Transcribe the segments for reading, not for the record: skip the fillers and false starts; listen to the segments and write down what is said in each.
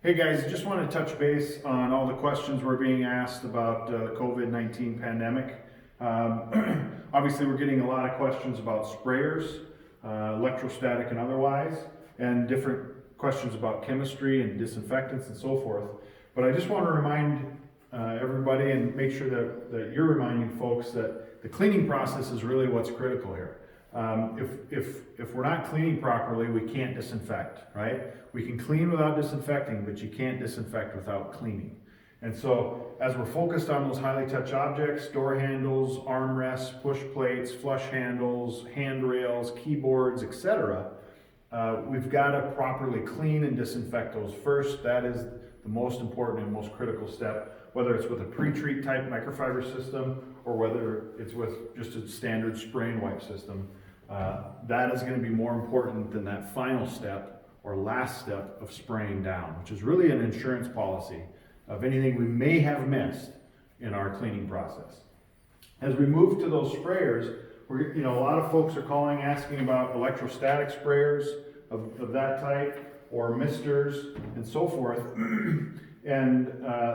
Hey guys, just want to touch base on all the questions we're being asked about the COVID-19 pandemic. Obviously we're getting a lot of questions about sprayers, electrostatic and otherwise, and different questions about chemistry and disinfectants and so forth. But I just want to remind everybody and make sure that you're reminding folks that the cleaning process is really what's critical here. If we're not cleaning properly, we can't disinfect, right? We can clean without disinfecting, but you can't disinfect without cleaning. And so as we're focused on those highly touched objects, door handles, armrests, push plates, flush handles, handrails, keyboards, etc., we've got to properly clean and disinfect those first. That is the most important and most critical step, whether it's with a pre-treat type microfiber system or whether it's with just a standard spray and wipe system. That is going to be more important than that final step or last step of spraying down, which is really an insurance policy of anything we may have missed in our cleaning process. As we move to those sprayers, a lot of folks are calling asking about electrostatic sprayers of that type or misters and so forth. And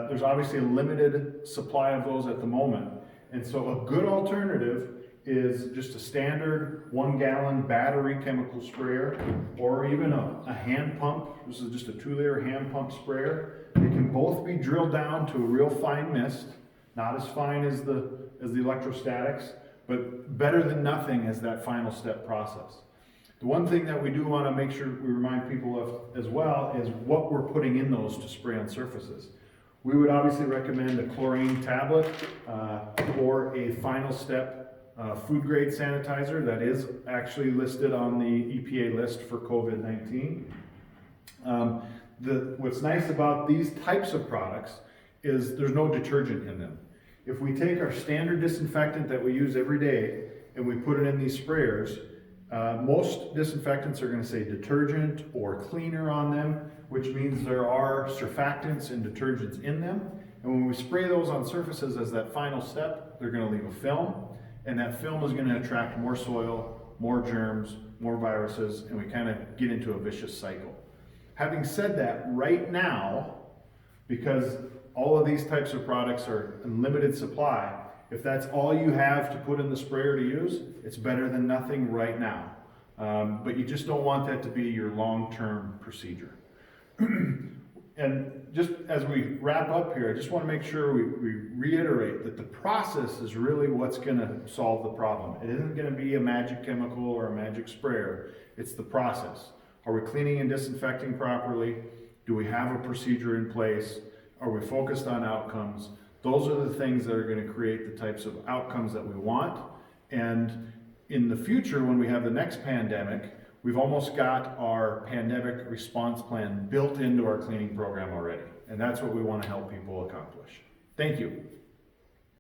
there's obviously a limited supply of those at the moment. And so a good alternative is just a standard 1 gallon battery chemical sprayer, or even a hand pump. This is just a 2-layer hand pump sprayer. They can both be drilled down to a real fine mist, not as fine as the electrostatics, but better than nothing as that final step process. The one thing that we do want to make sure we remind people of as well is what we're putting in those to spray on surfaces. We would obviously recommend a chlorine tablet or a final step food grade sanitizer that is actually listed on the EPA list for COVID-19. What's nice about these types of products is there's no detergent in them. If we take our standard disinfectant that we use every day and we put it in these sprayers, most disinfectants are going to say detergent or cleaner on them, which means there are surfactants and detergents in them. And when we spray those on surfaces as that final step, they're going to leave a film, and that film is going to attract more soil, more germs, more viruses, and we kind of get into a vicious cycle. Having said that, right now, because all of these types of products are in limited supply, if that's all you have to put in the sprayer to use, it's better than nothing right now. But you just don't want that to be your long-term procedure. And just as we wrap up here, I just want to make sure we reiterate that the process is really what's going to solve the problem. It isn't going to be a magic chemical or a magic sprayer. It's the process. Are we cleaning and disinfecting properly? Do we have a procedure in place? Are we focused on outcomes? Those are the things that are going to create the types of outcomes that we want. And in the future, when we have the next pandemic, we've almost got our pandemic response plan built into our cleaning program already. And that's what we want to help people accomplish. Thank you.